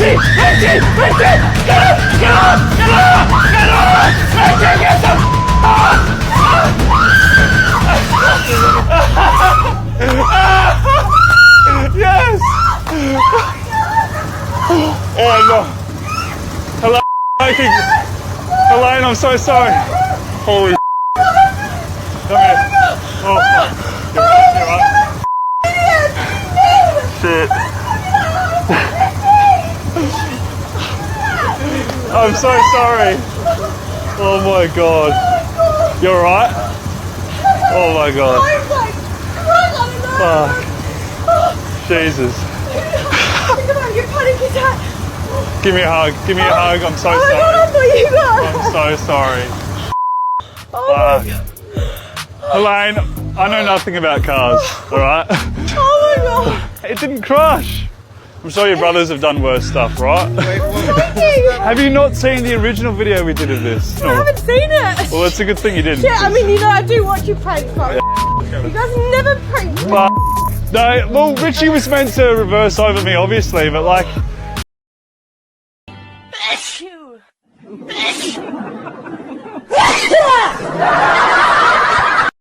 Yes! Oh no! Hello, Elaine, I'm so sorry. Holy come here. Oh, you're right. Shit. I'm so sorry. Oh my god. You're right? Oh my god. Fuck. Jesus. Give me a hug. Give me a hug. I'm so sorry. I'm so sorry. Fuck. Elaine, I know nothing about cars, alright? Oh my god. It didn't crash. I'm sure your brothers have done worse stuff, right? Have you not seen the original video we did of this? I haven't seen it. Well, it's a good thing you didn't. Yeah, I mean, you know, I do watch you prank, but you guys never prank me. No, well, Richie was meant to reverse over me, obviously, but like...